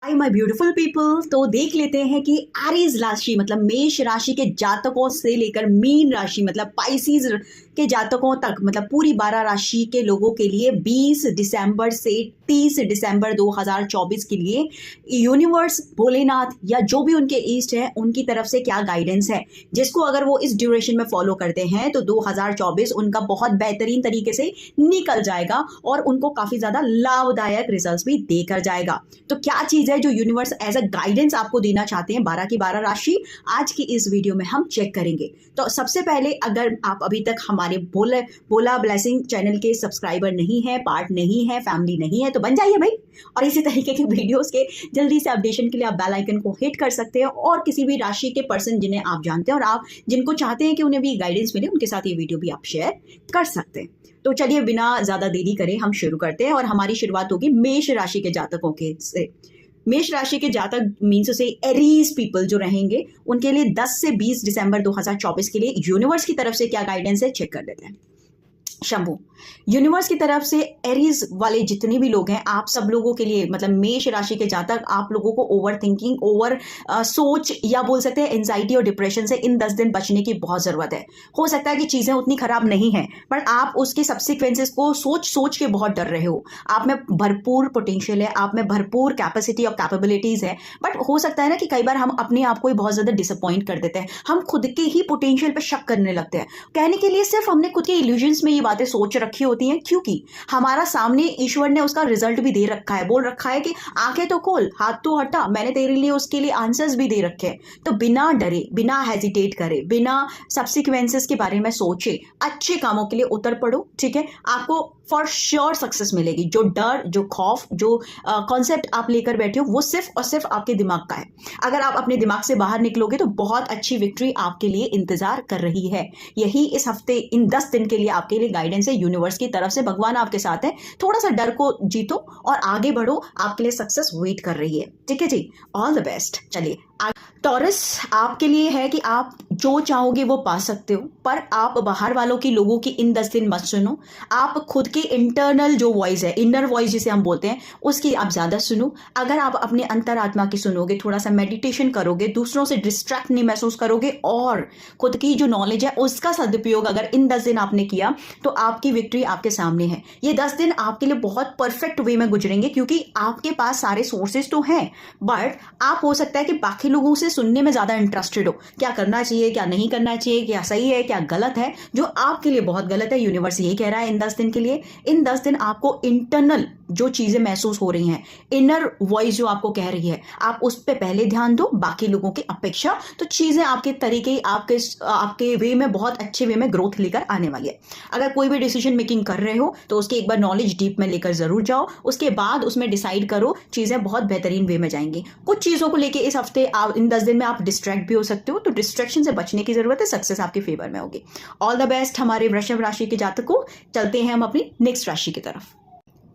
Hi my beautiful people. तो देख लेते हैं कि एरीज राशि मतलब मेष राशि के जातकों से लेकर मीन राशि मतलब पाइसिस के जातकों तक मतलब पूरी 12 राशि के लोगों के लिए 20 दिसंबर से 30 दिसंबर 2024 के लिए यूनिवर्स भोलेनाथ या जो भी उनके ईस्ट है उनकी तरफ से क्या गाइडेंस है, जिसको अगर वो इस ड्यूरेशन में फॉलो करते हैं तो 2024 उनका बहुत बेहतरीन तरीके से निकल जाएगा और उनको काफी ज्यादा लाभदायक रिजल्ट्स भी देकर जाएगा। तो क्या चीज है जो यूनिवर्स एज अ गाइडेंस आपको देना चाहते हैं 12 की 12 राशि, आज की इस वीडियो में हम चेक करेंगे। तो सबसे पहले अगर आप अभी तक हमारे बोला ब्लेसिंग चैनल के सब्सक्राइबर नहीं है, पार्ट नहीं है, फैमिली नहीं है तो बन जाइए भाई। और इसी तरीके के वीडियोस के जल्दी से अपडेशन के लिए आप बेल आइकन को हिट कर सकते हैं और किसी भी राशि के पर्सन जिन्हें आप जानते हैं और आप जिनको चाहते हैं कि उन्हें भी गाइडेंस मिले उनके साथ ये वीडियो भी आप शेयर कर सकते हैं। तो चलिए बिना ज्यादा देरी करें हम शुरू करते हैं और हमारी शुरुआत होगी मेष राशि के जातकों के से। मेष राशि के जातक मीन्स से एरीज पीपल जो रहेंगे उनके लिए 10 से 20 दिसंबर 2024 के लिए यूनिवर्स की तरफ से क्या गाइडेंस है चेक कर लेते हैं। शंभू यूनिवर्स की तरफ से एरीज वाले जितने भी लोग हैं आप सब लोगों के लिए मतलब मेष राशि के जातक आप लोगों को ओवर थिंकिंग ओवर सोच या बोल सकते हैं एंजाइटी और डिप्रेशन से इन 10 दिन बचने की बहुत जरूरत है। हो सकता है कि चीजें उतनी खराब नहीं है पर आप उसके सब्सिक्वेंसेस को सोच सोच के बहुत डर रहे हो। आप में भरपूर पोटेंशियल है, आप में भरपूर कैपेसिटी और कैपेबिलिटीज है, बट हो सकता है ना कि कई बार हम अपने आप को ही बहुत ज्यादा डिसअपॉइंट कर देते हैं। हम खुद के ही पोटेंशियल पे शक करने लगते हैं। कहने के लिए सिर्फ हमने खुद के इल्यूजन्स में ये बातें सोच रखी होती हैं क्योंकि हमारा सामने ईश्वर ने उसका रिजल्ट भी दे रखा है, बोल रखा है कि आंखें तो खोल, हाथ तो हटा, मैंने तेरे लिए उसके लिए आंसर्स भी दे रखे हैं। तो बिना डरे, बिना हेजिटेट करे, बिना सब्सिक्वेंसेस के बारे में सोचे अच्छे कामों के लिए उतर पड़ो। ठीक है, आपको फॉर श्योर सक्सेस मिलेगी। जो डर, जो खौफ, जो कॉन्सेप्ट आप लेकर बैठे हो वो सिर्फ और सिर्फ आपके दिमाग का है। अगर आप अपने दिमाग से बाहर निकलोगे तो बहुत अच्छी विक्ट्री आपके लिए इंतजार कर रही है। यही इस हफ्ते इन 10 दिन के लिए आपके लिए गाइडेंस है यूनिवर्स की तरफ से। भगवान आपके साथ है, थोड़ा सा डर को जीतो और आगे बढ़ो, आपके लिए सक्सेस वेट कर रही है। ठीक है जी, ऑल द बेस्ट। चलिए टॉरस आपके लिए है कि आप जो चाहोगे वो पा सकते हो, पर आप बाहर वालों की, लोगों की इन 10 दिन मत सुनो। आप खुद की इंटरनल जो वॉइस है, इनर वॉइस जिसे हम बोलते हैं, उसकी आप ज्यादा सुनो। अगर आप अपने अंतरात्मा की सुनोगे, थोड़ा सा मेडिटेशन करोगे, दूसरों से डिस्ट्रैक्ट नहीं महसूस करोगे और खुद की जो नॉलेज है उसका सदुपयोग अगर इन 10 दिन आपने किया तो आपकी विक्ट्री आपके सामने है। ये 10 दिन आपके लिए बहुत परफेक्ट वे में गुजरेंगे क्योंकि आपके पास सारे सोर्सेज तो हैं, बट आप हो सकता है कि बाकी लोगों से सुनने में ज्यादा इंटरेस्टेड हो। क्या करना चाहिए, क्या नहीं करना चाहिए, क्या सही है, क्या गलत है, जो आपके लिए बहुत गलत है। यूनिवर्स यही कह रहा है इन 10 दिन के लिए, इन 10 दिन आपको इंटरनल जो चीजें महसूस हो रही हैं, इनर वॉइस जो आपको कह रही है, आप उस पर पहले ध्यान दो बाकी लोगों की अपेक्षा। तो चीजें आपके तरीके, आपके वे में बहुत अच्छे वे में ग्रोथ लेकर आने वाली है। अगर कोई भी डिसीजन मेकिंग कर रहे हो तो उसकी एक बार नॉलेज डीप में लेकर जरूर जाओ, उसके बाद उसमें डिसाइड करो, चीजें बहुत बेहतरीन वे में जाएंगी। कुछ चीजों को लेकर इस हफ्ते आप इन 10 दिन में आप डिस्ट्रैक्ट भी हो सकते हो, तो डिस्ट्रैक्शन से बचने की जरूरत है। सक्सेस आपके फेवर में होगी। ऑल द बेस्ट हमारे वृषभ राशि के जातकों। चलते हैं हम अपनी नेक्स्ट राशि की तरफ।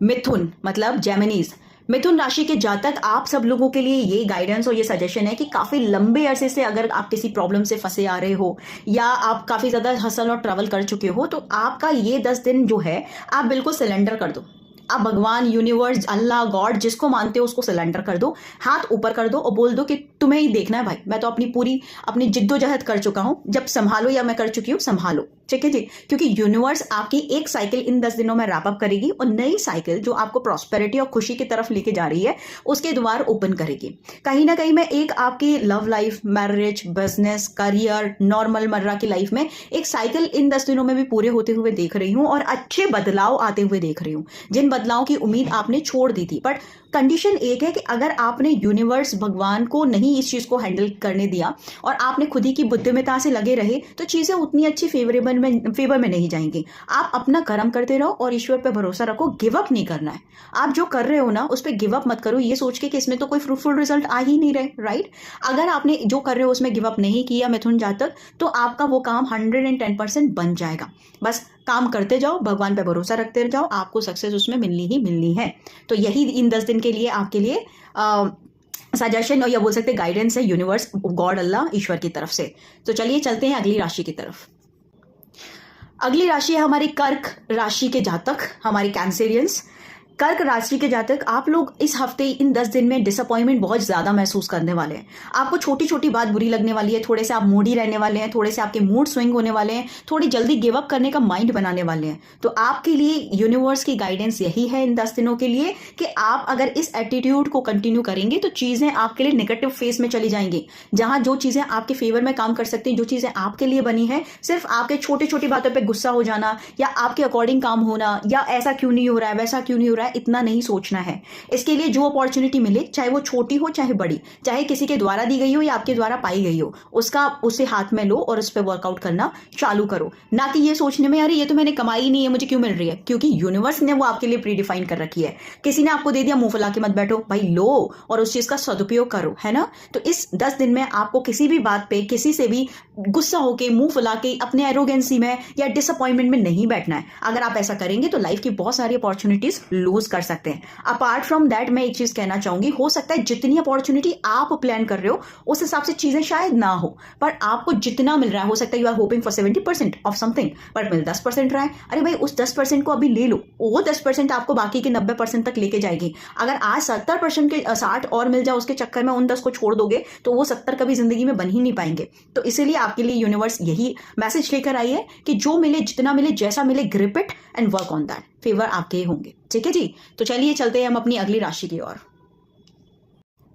मिथुन मतलब जेमिनीज। मिथुन राशि के जातक आप सब लोगों के लिए ये गाइडेंस और ये सजेशन है कि काफी लंबे अरसे से अगर आप किसी प्रॉब्लम से फंसे आ रहे हो या आप काफी ज्यादा हसल और ट्रैवल कर चुके हो तो आपका ये 10 दिन जो है आप बिल्कुल सिलेंडर कर दो। आप भगवान, यूनिवर्स, अल्लाह, गॉड जिसको मानते हो उसको सिलेंडर कर दो, हाथ ऊपर कर दो और बोल दो कि तुम्हें ही देखना है भाई, मैं तो अपनी जिद्दोजहद कर चुका हूं, जब संभालो या मैं कर चुकी हूं संभालो। ठीक है जी, क्योंकि यूनिवर्स आपकी एक साइकिल इन 10 दिनों में रैप अप करेगी और नई साइकिल जो आपको प्रॉस्पेरिटी और खुशी की तरफ लेके जा रही है उसके द्वार ओपन करेगी। कहीं ना कहीं मैं एक आपकी love life, marriage, business, career, normal मर्रा की लाइफ में एक साइकिल इन 10 दिनों में भी पूरे होते हुए देख रही हूं और अच्छे बदलाव आते हुए देख रही हूं, जिन बदलाव की उम्मीद आपने छोड़ दी थी। बट कंडीशन एक है कि अगर आपने यूनिवर्स, भगवान को नहीं इस चीज को हैंडल करने दिया और आपने खुद ही की बुद्धिमत्ता से लगे रहे तो चीजें उतनी अच्छी फेवर में नहीं जाएंगी। आप अपना कर्म करते रहो और ईश्वर पे भरोसा रखो, गिव अप नहीं करना है। आप जो कर रहे हो ना उस पर गिव अप मत करो ये सोच के कि इसमें तो कोई फ्रूटफुल रिजल्ट आ ही नहीं रहे। राइट, अगर आपने जो कर रहे हो उसमें गिव अप नहीं किया मिथुन जातक तो आपका वो काम 110% बन जाएगा। बस काम करते जाओ, भगवान पे भरोसा रखते जाओ, आपको सक्सेस उसमें मिलनी ही मिलनी है। तो यही इन 10 दिन के लिए आपके लिए सजेशन और या बोल सकते गाइडेंस है यूनिवर्स, गॉड, अल्लाह, ईश्वर की तरफ से। तो चलिए चलते हैं अगली राशि की तरफ। अगली राशि है हमारी कर्क राशि के जातक, हमारे कैंसेरियंस। कर्क राशि के जातक, आप लोग इस हफ्ते इन 10 दिन में डिसअपॉइंटमेंट बहुत ज़्यादा महसूस करने वाले हैं। आपको छोटी छोटी बात बुरी लगने वाली है, थोड़े से आप मूडी रहने वाले हैं, थोड़े से आपके मूड स्विंग होने वाले हैं, थोड़ी जल्दी गिव अप करने का माइंड बनाने वाले हैं। तो आपके लिए यूनिवर्स की गाइडेंस यही है इन 10 दिनों के लिए कि आप अगर इस एटीट्यूड को कंटिन्यू करेंगे तो चीज़ें आपके लिए नेगेटिव फेस में चली जाएंगी। जहां जो चीज़ें आपके फेवर में काम कर सकती हैं, जो चीज़ें आपके लिए बनी है, सिर्फ आपके छोटी छोटी बातों पर गुस्सा हो जाना या आपके अकॉर्डिंग काम होना या ऐसा क्यों नहीं हो रहा है, वैसा क्यों नहीं हो रहा है, इतना नहीं सोचना है। इसके लिए जो अपॉर्चुनिटी मिले, चाहे वो छोटी हो चाहे बड़ी, चाहे किसी के द्वारा दी गई हो या आपके द्वारा पाई गई हो, उसे हाथ में लो और उस पर वर्कआउट करना चालू करो। ना कि ये सोचने में अरे ये तो मैंने कमाई नहीं है, मुझे क्यों मिल रही है, क्योंकि यूनिवर्स ने वो आपके लिए प्रीडिफाइन कर रखी है। किसी ने आपको दे दिया, मुंह फुला के मत बैठो भाई, लो और उस चीज का सदुपयोग करो, है ना। तो इस 10 दिन में आपको किसी भी बात पे किसी से भी गुस्सा होके, मुंह फुला के, अपने एरोगेंसी में या डिसअपॉइंटमेंट में नहीं बैठना है। अगर आप ऐसा करेंगे तो लाइफ की बहुत सारी अपॉर्चुनिटीज लूज कर सकते हैं। अपार्ट फ्रॉम दैट मैं एक चीज कहना चाहूंगी, हो सकता है जितनी अपॉर्चुनिटी आप प्लान कर रहे हो उस हिसाब से चीजें शायद ना हो, पर आपको जितना मिल रहा है, हो सकता है you are hoping for 70% of something, पर मिल 10% रहा है। अरे भाई उस 10% को अभी ले लो, वो 10% आपको बाकी के 90% तक लेके जाएगी। अगर आज 70% के 60 और मिल जाए उसके चक्कर में उन 10 को छोड़ दोगे तो वो 70 कभी जिंदगी में बन ही नहीं पाएंगे। तो इसीलिए आपके लिए यूनिवर्स यही मैसेज लेकर आई है कि जो मिले, जितना मिले, जैसा मिले, grip it and work on that. Favour आपके ही होंगे, ठीक है जी। तो चलिए चलते हैं हम अपनी अगली राशि की ओर।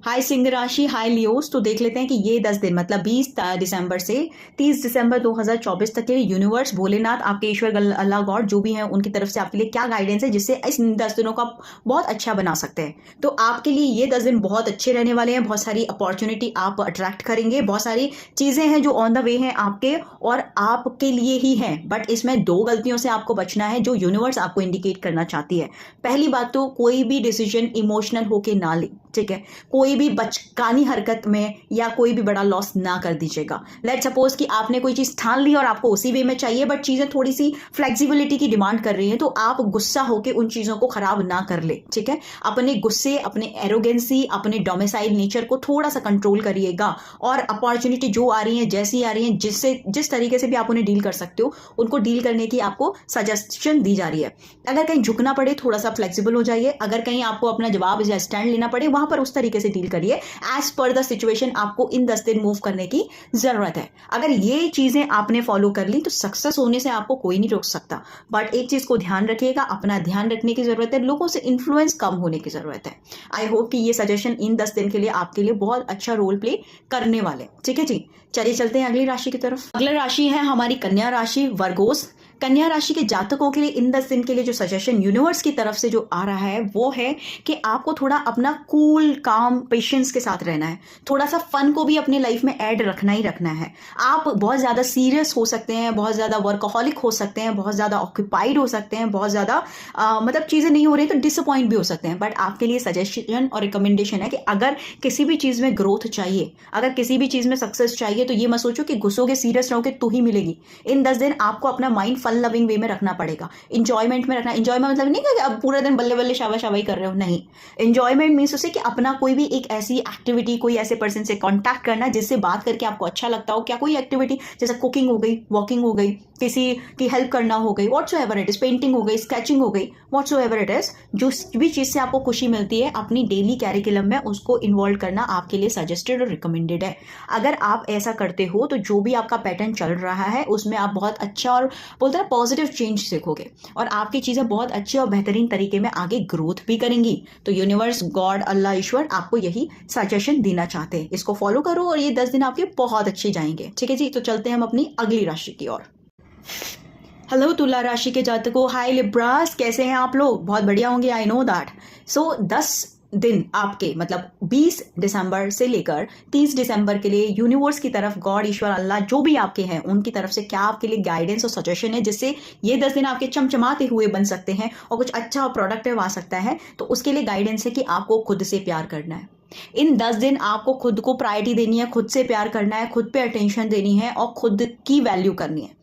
हाय सिंह राशि, हाय लियोस। तो देख लेते हैं कि ये 10 दिन मतलब 20 दिसंबर से 30 दिसंबर 2024 तक के लिए यूनिवर्स, भोलेनाथ, आपके ईश्वर, अल्लाह गॉड जो भी हैं उनकी तरफ से आपके लिए क्या गाइडेंस है जिससे इस 10 दिनों का बहुत अच्छा बना सकते हैं। तो आपके लिए ये 10 दिन बहुत अच्छे रहने वाले हैं। बहुत सारी अपॉर्चुनिटी आप अट्रैक्ट करेंगे, बहुत सारी चीजें हैं जो ऑन द वे हैं आपके और आपके लिए ही हैं। बट इसमें 2 गलतियों से आपको बचना है जो यूनिवर्स आपको इंडिकेट करना चाहती है। पहली बात तो कोई भी डिसीजन इमोशनल होके ना ले, ठीक है। कोई भी बचकानी हरकत में या कोई भी बड़ा लॉस ना कर दीजिएगा। लेट सपोज कि आपने कोई चीज ठान ली और आपको उसी वे में चाहिए, बट चीजें थोड़ी सी फ्लेक्सिबिलिटी की डिमांड कर रही हैं, तो आप गुस्सा होकर उन चीजों को खराब ना कर ले, ठीक है। अपने गुस्से, अपने एरोगेंसी, अपने डोमिसाइल नेचर को थोड़ा सा कंट्रोल करिएगा और अपॉर्चुनिटी जो आ रही है, जैसी आ रही है, जिस तरीके से भी आप उन्हें डील कर सकते हो उनको डील करने की आपको सजेशन दी जा रही है। अगर कहीं झुकना पड़े थोड़ा सा फ्लेक्सिबल हो जाइए, अगर कहीं आपको अपना जवाब या स्टैंड लेना पड़े वहां पर उस तरीके से डील करिए। एज पर द सिचुएशन आपको इन 10 दिन मूव करने की जरूरत है। अगर ये चीजें आपने फॉलो कर ली तो सक्सेस होने से आपको कोई नहीं रोक सकता। बट एक चीज को ध्यान रखिएगा, अपना ध्यान रखने की जरूरत है, लोगों से इन्फ्लुएंस कम होने की जरूरत है। आई होप कि ये सजेशन इन 10 दिन के लिए आपके लिए बहुत अच्छा रोल प्ले करने वाले, ठीक है जी। चलिए चलते हैं अगली राशि की तरफ। अगली राशि है हमारी कन्या राशि, वर्गोस। कन्या राशि के जातकों के लिए इन 10 दिन के लिए जो सजेशन यूनिवर्स की तरफ से जो आ रहा है वो है कि आपको थोड़ा अपना कूल, काम, पेशेंस के साथ रहना है। थोड़ा सा फन को भी अपनी लाइफ में ऐड रखना ही रखना है। आप बहुत ज्यादा सीरियस हो सकते हैं, बहुत ज्यादा वर्कहोलिक हो सकते हैं, बहुत ज्यादा ऑक्यूपाइड हो सकते हैं, बहुत ज्यादा मतलब चीजें नहीं हो रही तो डिसअपॉइंट भी हो सकते हैं। बट आपके लिए सजेशन और रिकमेंडेशन है कि अगर किसी भी चीज में ग्रोथ चाहिए, अगर किसी भी चीज में सक्सेस चाहिए, तो ये मत सोचो कि घुसोगे, सीरियस रहोगे तो ही मिलेगी। इन 10 दिन आपको अपना माइंड फन लविंग वे में रखना पड़ेगा, इंजॉयमेंट में रखना। इंजॉयमेंट मतलब नहीं कि अब पूरा दिन बल्ले बल्ले शाबाश शाबाई कर रहे हो, नहीं। इंजॉयमेंट मीन्स उसे कि अपना कोई भी एक ऐसी एक्टिविटी, कोई ऐसे पर्सन से कांटेक्ट करना जिससे बात करके आपको अच्छा लगता हो। क्या कोई एक्टिविटी जैसे कुकिंग हो गई, वॉकिंग हो गई, किसी की हेल्प करना हो गई, व्हाट्सोएवर इट इज, पेंटिंग हो गई, स्केचिंग हो गई, व्हाट्सोएवर इट इज, जो भी चीज से आपको खुशी मिलती है अपनी डेली कैरिकुलम में उसको इन्वॉल्व करना आपके लिए सजेस्टेड और रिकमेंडेड है। अगर आप ऐसा करते हो तो जो भी आपका पैटर्न चल रहा है उसमें आप बहुत अच्छा और बोलते हैं पॉजिटिव चेंज सीखोगे और आपकी चीजें बहुत अच्छे और बेहतरीन तरीके में आगे ग्रोथ भी करेंगी। तो यूनिवर्स, गॉड, अल्लाह, ईश्वर आपको यही सजेशन देना चाहते हैं। इसको फॉलो करो और ये 10 दिन आपके बहुत अच्छे जाएंगे, ठीक है जी। तो चलते हैं हम अपनी अगली राशि की ओर। हेलो तुला राशि के जातकों, हाय लिब्रास, कैसे हैं आप लोग? बहुत बढ़िया होंगे, आई नो दैट। सो 10 दिन आपके मतलब 20 दिसंबर से लेकर 30 दिसंबर के लिए यूनिवर्स की तरफ, गॉड, ईश्वर, अल्लाह जो भी आपके हैं उनकी तरफ से क्या आपके लिए गाइडेंस और सजेशन है जिससे ये 10 दिन आपके चमचमाते हुए बन सकते हैं और कुछ अच्छा और प्रोडक्टिव आ सकता है। तो उसके लिए गाइडेंस है कि आपको खुद से प्यार करना है। इन 10 दिन आपको खुद को प्रायोरिटी देनी है, खुद से प्यार करना है, खुद पे अटेंशन देनी है और खुद की वैल्यू करनी है।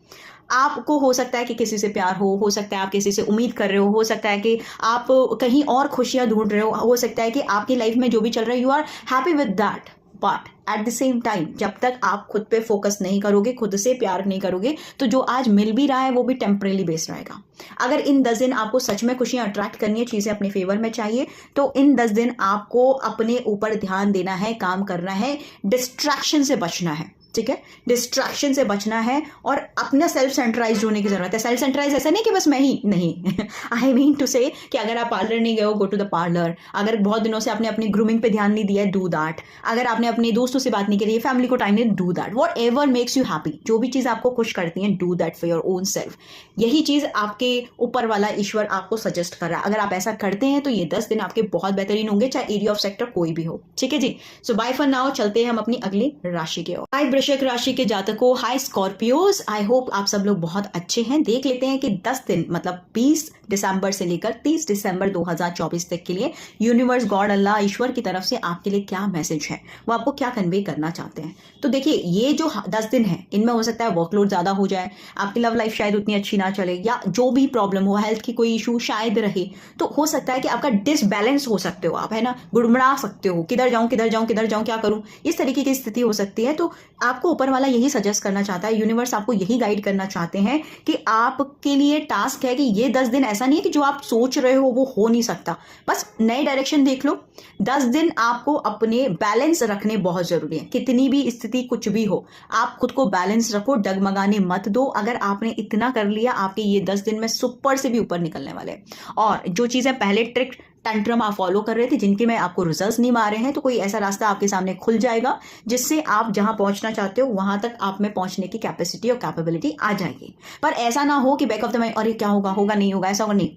आपको हो सकता है कि किसी से प्यार हो सकता है आप किसी से उम्मीद कर रहे हो सकता है कि आप कहीं और खुशियां ढूंढ रहे हो सकता है कि आपकी लाइफ में जो भी चल रहा है you are happy with that, but at the same time जब तक आप खुद पे फोकस नहीं करोगे, खुद से प्यार नहीं करोगे, तो जो आज मिल भी रहा है वो भी टेम्परेरी बेस रहेगा। अगर इन 10 दिन आपको सच में खुशियां अट्रैक्ट करनी है, चीजें अपने फेवर में चाहिए, तो इन 10 दिन आपको अपने ऊपर ध्यान देना है, काम करना है, डिस्ट्रैक्शन से बचना है। ठीक है, डिस्ट्रैक्शन से बचना है और अपना सेल्फ सेंट्राइज होने की जरूरत है। सेल्फ सेंट्राइज ऐसा नहीं कि बस मैं ही नहीं आई मीन टू से कि अगर आप पार्लर नहीं गए हो, गो टू द पार्लर। अगर बहुत दिनों से आपने अपनी ग्रूमिंग पे ध्यान नहीं दिया है, डू दैट। अगर आपने अपने दोस्तों से बात नहीं करी है, फैमिली को टाइम नहीं, do that. What ever makes you happy, जो भी चीज़ आपको खुश करती है, do that for your own self. यही चीज़ आपके ऊपर वाला ईश्वर आपको सजेस्ट कर रहा है। अगर आप ऐसा करते हैं तो ये 10 दिन आपके बहुत बेहतरीन होंगे, चाहे एरिया ऑफ सेक्टर कोई भी हो। ठीक है जी, सो बाय फॉर नाउ, चलते हैं हम अपनी अगली राशि की ओर। हाय वृश्चिक राशि के जातकों, हाय स्कॉर्पियोज, आई होप आप सब लोग बहुत अच्छे हैं। देख लेते हैं कि 10 दिन मतलब 20 दिसंबर से लेकर 30 दिसंबर 2024 तक के लिए यूनिवर्स, गॉड, अल्लाह, ईश्वर की तरफ से आपके लिए क्या मैसेज है, वो आपको क्या कन्वे करना चाहते हैं। तो देखिए, ये जो 10 दिन है, इनमें हो सकता है वर्कलोड ज्यादा हो जाए, आपकी लव लाइफ शायद उतनी अच्छी ना चले, या जो भी प्रॉब्लम हो, हेल्थ की कोई इशू शायद रहे, तो हो सकता है कि आपका डिसबैलेंस हो सकते हो आप, है ना, गुड़मड़ा सकते हो, किधर जाऊं किधर जाऊं किधर जाऊं, क्या करूं, इस तरीके की स्थिति हो सकती है। तो आपको ऊपर वाला यही सजेस्ट करना चाहता है, यूनिवर्स आपको यही गाइड करना चाहते हैं कि आपके लिए टास्क है कि ये 10 दिन ऐसा नहीं है कि जो आप सोच रहे हो वो हो नहीं सकता, बस नए डायरेक्शन देख लो। 10 दिन आपको अपने बैलेंस रखने बहुत जरूरी है। कितनी भी स्थिति कुछ भी हो, आप खुद को बैलेंस रखो, डगमगाने मत दो। अगर आपने इतना कर लिया, आपके ये 10 दिन में सुपर से भी ऊपर निकलने वाले हैं। और जो चीजें पहले ट्रिक टंट्रम आप फॉलो कर रहे थे, जिनके में आपको रिजल्ट्स नहीं मारे हैं, तो कोई ऐसा रास्ता आपके सामने खुल जाएगा जिससे आप जहां पहुंचना चाहते हो वहां तक आप में पहुंचने की कैपेसिटी और कैपेबिलिटी आ जाएगी। पर ऐसा ना हो कि बैक ऑफ द माइंड, अरे क्या होगा, होगा नहीं होगा, ऐसा होगा नहीं।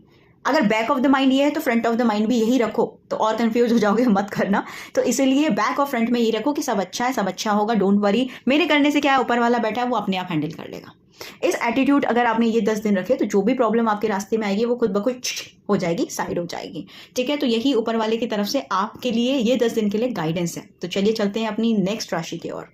अगर बैक ऑफ द माइंड ये है तो फ्रंट ऑफ द माइंड भी यही रखो, तो और कंफ्यूज हो जाओगे, मत करना। तो इसीलिए बैक और फ्रंट में यही रखो कि सब अच्छा है, सब अच्छा होगा, डोंट वरी, मेरे करने से क्या है, ऊपर वाला बैठा है, वो अपने आप हैंडल कर लेगा। इस एटीट्यूड अगर आपने ये 10 दिन रखे, तो जो भी प्रॉब्लम आपके रास्ते में आएगी वो खुद ब खुद हो जाएगी, साइड हो जाएगी। ठीक है, तो यही ऊपर वाले की तरफ से आपके लिए ये 10 दिन के लिए गाइडेंस है। तो चलिए चलते हैं अपनी नेक्स्ट राशि की ओर।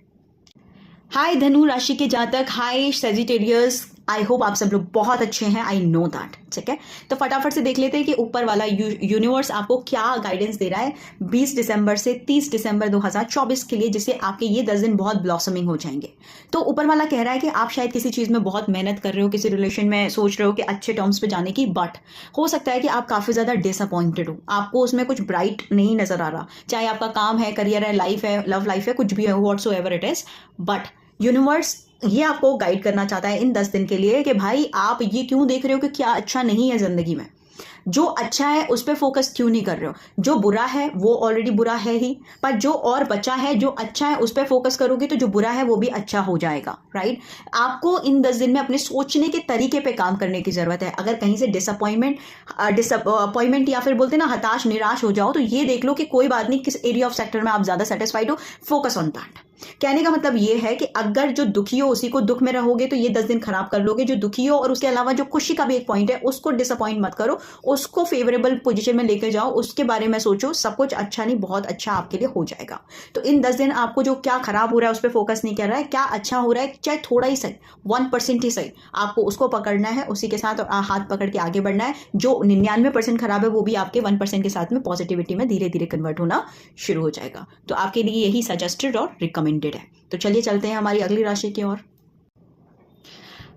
हाय धनु राशि के जातक, हाय सेजिटेरियस, आई होप आप सब लोग बहुत अच्छे हैं, आई नो दैट। ठीक है, तो फटाफट से देख लेते हैं कि ऊपर वाला यूनिवर्स आपको क्या गाइडेंस दे रहा है 20 दिसंबर से 30 दिसंबर 2024 के लिए, जिससे आपके ये 10 दिन बहुत ब्लॉसमिंग हो जाएंगे। तो ऊपर वाला कह रहा है कि आप शायद किसी चीज में बहुत मेहनत कर रहे हो, किसी रिलेशन में सोच रहे हो कि अच्छे टर्म्स पे जाने की, बट हो सकता है कि आप काफी ज्यादा डिसअपॉइंटेड हो, आपको उसमें कुछ ब्राइट नहीं नजर आ रहा, चाहे आपका काम है, करियर है, लाइफ है, लव लाइफ है, कुछ भी है, whatsoever it is. But universe ये आपको गाइड करना चाहता है इन 10 दिन के लिए कि भाई आप ये क्यों देख रहे हो कि क्या अच्छा नहीं है जिंदगी में, जो अच्छा है उस पर फोकस क्यों नहीं कर रहे हो, जो बुरा है वो ऑलरेडी बुरा है ही, पर जो और बचा है, जो अच्छा है उस पर फोकस करोगे तो जो बुरा है वो भी अच्छा हो जाएगा। राइट, आपको इन 10 दिन में अपने सोचने के तरीके पे काम करने की जरूरत है। अगर कहीं से डिसअपॉइंटमेंट या फिर बोलते ना हताश निराश हो जाओ, तो ये देख लो कि कोई बात नहीं, किस एरिया ऑफ सेक्टर में आप ज्यादा सेटिस्फाइड हो, फोकस ऑन दैट। कहने का मतलब ये है कि अगर जो दुखी हो उसी को दुख में रहोगे तो ये 10 दिन खराब कर लोगे। जो दुखी हो और उसके अलावा जो खुशी का भी एक पॉइंट है, उसको डिसअपॉइंट मत करो, उसको फेवरेबल पोजीशन में लेकर जाओ, उसके बारे में सोचो, सब कुछ अच्छा नहीं बहुत अच्छा आपके लिए हो जाएगा। तो इन 10 दिन आपको जो क्या खराब हो रहा है उस पर फोकस नहीं कर रहा है, क्या अच्छा हो रहा है, चाहे थोड़ा ही सही, 1% ही सही, आपको उसको पकड़ना है, उसी के साथ हाथ पकड़ के आगे बढ़ना है। जो 99% खराब है वो भी आपके 1% के साथ में पॉजिटिविटी में धीरे धीरे कन्वर्ट होना शुरू हो जाएगा। तो आपके लिए यही सजेस्टेड और रिकमेंडेड है। तो चलिए चलते हैं हमारी अगली राशि की ओर।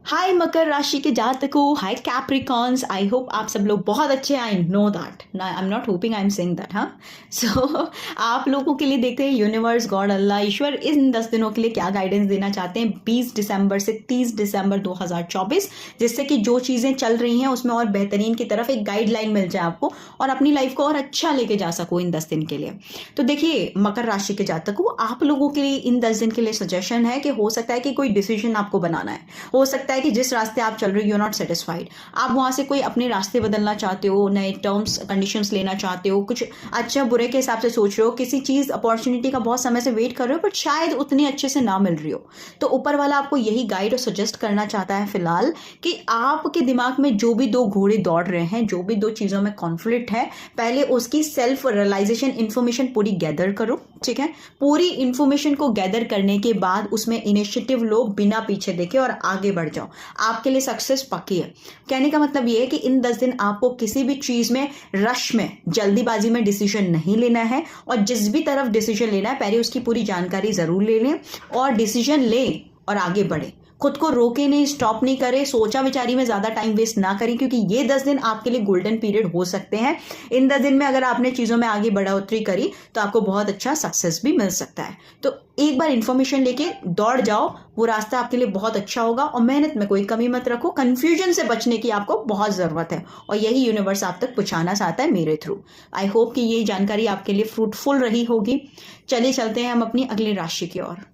हाय मकर राशि के जातकों, हाय कैप्रिकॉन्स, आई होप आप सब लोग बहुत अच्छे हैं, I know that, I am not hopping, I am saying that. हाँ, सो आप लोगों के लिए देखते हैं यूनिवर्स, गॉड, अल्लाह, ईश्वर इन 10 दिनों के लिए क्या गाइडेंस देना चाहते हैं 20 दिसंबर से 30 दिसंबर 2024, जिससे कि जो चीज़ें चल रही हैं उसमें और बेहतरीन की तरफ एक गाइडलाइन मिल जाए आपको और अपनी लाइफ को और अच्छा लेके जा सको इन 10 दिन के लिए। तो देखिए मकर राशि के जातकों, आप लोगों के लिए इन 10 दिन के लिए सजेशन है कि हो सकता है कि कोई डिसीजन आपको बनाना है, हो सकता है कि जिस रास्ते आप चल रहे हो यू आर नॉट सेटिस्फाइड, आप वहां से कोई अपने रास्ते बदलना चाहते हो, नए टर्म्स कंडीशंस लेना चाहते हो, कुछ अच्छा बुरे के हिसाब से सोच रहे हो, किसी चीज अपॉर्चुनिटी का बहुत समय से वेट कर रहे हो बट शायद उतनी अच्छे से ना मिल रही हो। तो ऊपर वाला आपको यही गाइड और सजेस्ट करना चाहता है फिलहाल कि आपके दिमाग में जो भी दो घोड़े दौड़ रहे हैं, जो भी दो चीजों में कॉन्फ्लिक्ट है, पहले उसकी सेल्फ रियलाइजेशन इंफॉर्मेशन पूरी गैदर करो। ठीक है, पूरी इंफॉर्मेशन को गैदर करने के बाद उसमें इनिशिएटिव लो, बिना पीछे देखे और आगे बढ़ जाओ। जाओ, आपके लिए सक्सेस पक्की है। कहने का मतलब ये है कि इन 10 दिन आपको किसी भी चीज़ में रश में, जल्दीबाजी में डिसीजन नहीं लेना है, और जिस भी तरफ डिसीजन लेना है पहले उसकी पूरी जानकारी ज़रूर ले लें और डिसीजन लें और आगे बढ़े। खुद को रोके नहीं, स्टॉप नहीं करें, सोचा विचारी में ज़्यादा टाइम वेस्ट ना करें, क्योंकि ये 10 दिन आपके लिए गोल्डन पीरियड हो सकते हैं। इन 10 दिन में अगर आपने चीज़ों में आगे बढ़ोतरी करी तो आपको बहुत अच्छा सक्सेस भी मिल सकता है। तो एक बार इन्फॉर्मेशन लेके दौड़ जाओ, वो रास्ता आपके लिए बहुत अच्छा होगा, और मेहनत में कोई कमी मत रखो। कन्फ्यूजन से बचने की आपको बहुत ज़रूरत है, और यही यूनिवर्स आप तक पहुँचाना चाहता है मेरे थ्रू। आई होप कि ये जानकारी आपके लिए फ्रूटफुल रही होगी। चलिए चलते हैं हम अपनी अगली राशि की ओर।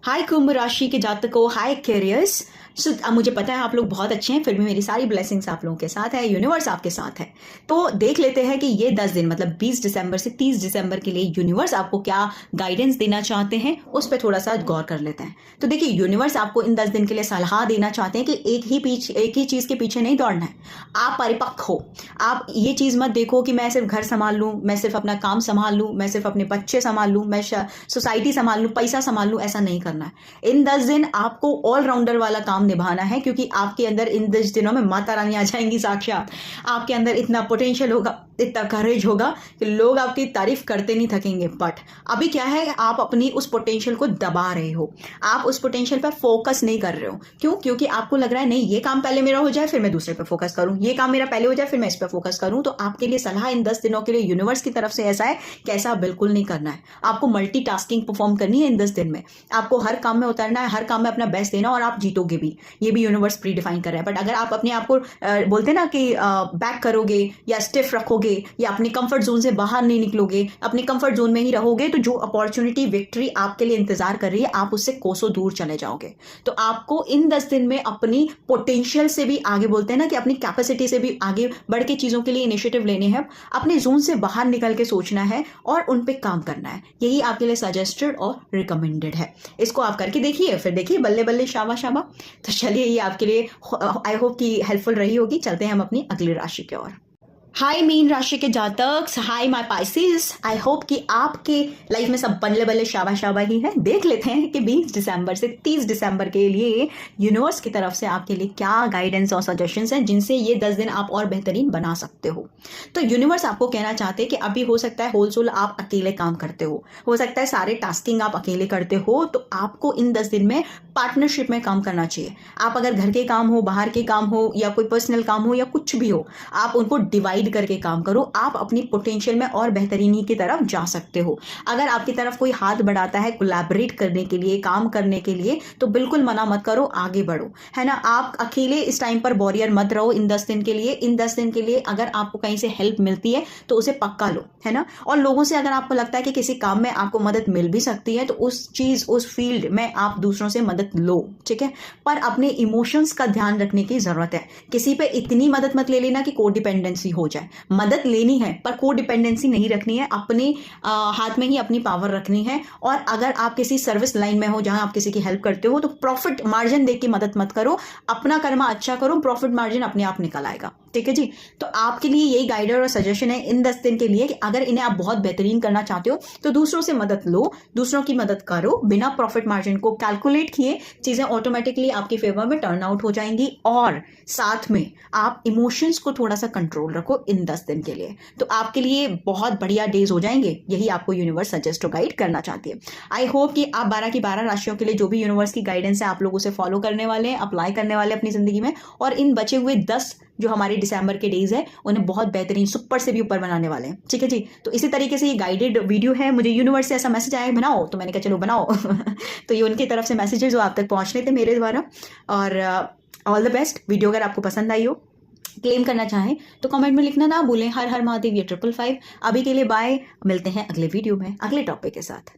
हाय कुंभ राशि के जातकों, हाय कैरियर्स। मुझे पता है आप लोग बहुत अच्छे हैं, फिर भी मेरी सारी ब्लेसिंग्स आप लोगों के साथ है, यूनिवर्स आपके साथ है। तो देख लेते हैं कि ये 10 दिन मतलब 20 दिसंबर से 30 दिसंबर के लिए यूनिवर्स आपको क्या गाइडेंस देना चाहते हैं, उस पर थोड़ा सा गौर कर लेते हैं। तो देखिए, यूनिवर्स आपको इन 10 दिन के लिए सलाह देना चाहते हैं कि एक ही चीज़ के पीछे नहीं दौड़ना है। आप परिपक्व हो, आप ये चीज़ मत देखो कि मैं सिर्फ घर संभाल लूँ, मैं सिर्फ अपना काम संभाल लूँ, मैं सिर्फ अपने बच्चे संभाल लूँ, मैं सोसाइटी संभाल लूँ, पैसा संभाल लूँ, ऐसा नहीं करना है। इन 10 दिन आपको ऑलराउंडर वाला काम निभाना है, क्योंकि आपके अंदर इन 10 दिनों में माता रानी आ जाएंगी साक्षात। आपके अंदर इतना पोटेंशियल होगा, इतना करेज होगा कि लोग आपकी तारीफ करते नहीं थकेंगे। बट अभी क्या है, आप अपनी उस पोटेंशियल को दबा रहे हो, आप उस पोटेंशियल पर फोकस नहीं कर रहे हो। क्यों? क्योंकि आपको लग रहा है नहीं, ये काम पहले मेरा हो जाए फिर मैं दूसरे पर फोकस करूं, ये काम मेरा पहले हो जाए फिर मैं इस पर फोकस करूं। तो आपके लिए सलाह इन 10 दिनों के लिए यूनिवर्स की तरफ से ऐसा है कि ऐसा बिल्कुल नहीं करना है। आपको मल्टीटास्किंग परफॉर्म करनी है इन 10 दिन में, आपको हर काम में उतरना है, हर काम में अपना बेस्ट देना, और आप जीतोगे भी। ये भी यूनिवर्स प्री डिफाइन कर रहा है। बट अगर आप अपने आप को बोलते ना कि बैक करोगे या स्टिफ रखोगे या अपने कंफर्ट जोन से बाहर नहीं निकलोगे, अपने कंफर्ट जोन में ही रहोगे, तो जो अपॉर्चुनिटी, विक्ट्री आपके लिए इंतजार कर रही है, आप उससे कोसों दूर चले जाओगे। तो आपको इन 10 दिन में अपनी पोटेंशियल से भी आगे, बोलते हैं ना कि अपनी कैपेसिटी से भी आगे बढ़ के चीजों के लिए इनिशिएटिव लेने हैं, अपने जोन से बाहर निकल के सोचना है और उन पे काम करना है। यही आपके लिए सजेस्टेड और रिकमेंडेड है। इसको आप करके देखिए, फिर देखिए बल्ले बल्ले शाबा शाबा। तो चलिए, ये आपके लिए आई होप कि हेल्पफुल रही होगी। चलते हैं हम अपनी अगली राशि की ओर। हाय मीन राशि के जातक, hi my Pisces. I hope कि आपके लाइफ में सब बल्ले बल्ले शाबा शाबा ही है। देख लेते हैं कि 20 दिसंबर से 30 दिसंबर के लिए यूनिवर्स की तरफ से आपके लिए क्या गाइडेंस और सजेशंस हैं, जिनसे ये 10 दिन आप और बेहतरीन बना सकते हो। तो यूनिवर्स आपको कहना चाहते हैं कि अभी हो सकता है होल आप अकेले काम करते हो सकता है सारे टास्किंग आप अकेले करते हो, तो आपको इन 10 दिन में पार्टनरशिप में काम करना चाहिए। आप अगर घर के काम हो, बाहर के काम हो, या कोई पर्सनल काम हो, या कुछ भी हो, आप उनको डिवाइड करके काम करो। आप अपनी पोटेंशियल में और बेहतरीनी की तरफ जा सकते हो। अगर आपकी तरफ कोई हाथ बढ़ाता है कोलैबोरेट करने के लिए, काम करने के लिए, तो बिल्कुल मना मत करो, आगे बढ़ो, है ना। आप अकेले इस टाइम पर वॉरियर मत रहो इन 10 दिन के लिए। इन 10 दिन के लिए अगर आपको कहीं से हेल्प मिलती है तो उसे पक्का लो, है ना। और लोगों से अगर आपको लगता है कि किसी काम में आपको मदद मिल भी सकती है, तो उस चीज, उस फील्ड में आप दूसरों से मदद लो, ठीक है। पर अपने इमोशंस का ध्यान रखने की जरूरत है। किसी पे इतनी मदद मत ले लेना कि कोडिपेंडेंसी हो जाए। मदद लेनी है पर कोडिपेंडेंसी नहीं रखनी है, अपने हाथ में ही अपनी पावर रखनी है। और अगर आप किसी सर्विस लाइन में हो जहां आप किसी की हेल्प करते हो, तो प्रॉफिट मार्जिन देख के मदद मत करो, अपना कर्मा अच्छा करो, प्रॉफिट मार्जिन अपने आप निकल आएगा, ठीक है जी। तो आपके लिए यही गाइडर और सजेशन है इन 10 दिन के लिए कि अगर इन्हें आप बहुत बेहतरीन करना चाहते हो तो दूसरों से मदद लो, दूसरों की मदद करो, बिना प्रॉफिट मार्जिन को कैलकुलेट किए चीजें ऑटोमेटिकली आपके फेवर में टर्न आउट हो जाएंगी। और साथ में आप इमोशंस को थोड़ा सा कंट्रोल रखो इन 10 दिन के लिए, तो आपके लिए बहुत बढ़िया डेज हो जाएंगे। यही आपको यूनिवर्स सजेस्ट और गाइड करना चाहती है। आई होप कि आप 12 की 12 राशियों के लिए जो भी यूनिवर्स की गाइडेंस है आप लोग उसे फॉलो करने वाले हैं, अप्लाई करने वाले अपनी जिंदगी में, और इन बचे हुए 10 जो हमारे दिसंबर के डेज है उन्हें बहुत बेहतरीन, सुपर से भी ऊपर बनाने वाले हैं, ठीक है जी। तो इसी तरीके से ये गाइडेड वीडियो है। मुझे यूनिवर्स से ऐसा मैसेज आया बनाओ, तो मैंने कहा चलो बनाओ तो ये उनकी तरफ से मैसेजेस जो आप तक पहुंचने थे मेरे द्वारा। और ऑल द बेस्ट। वीडियो अगर आपको पसंद आई हो, क्लेम करना चाहें तो कमेंट में लिखना ना भूलें। हर हर महादेव, ये 555। अभी के लिए बाय, मिलते हैं अगले वीडियो में अगले टॉपिक के साथ।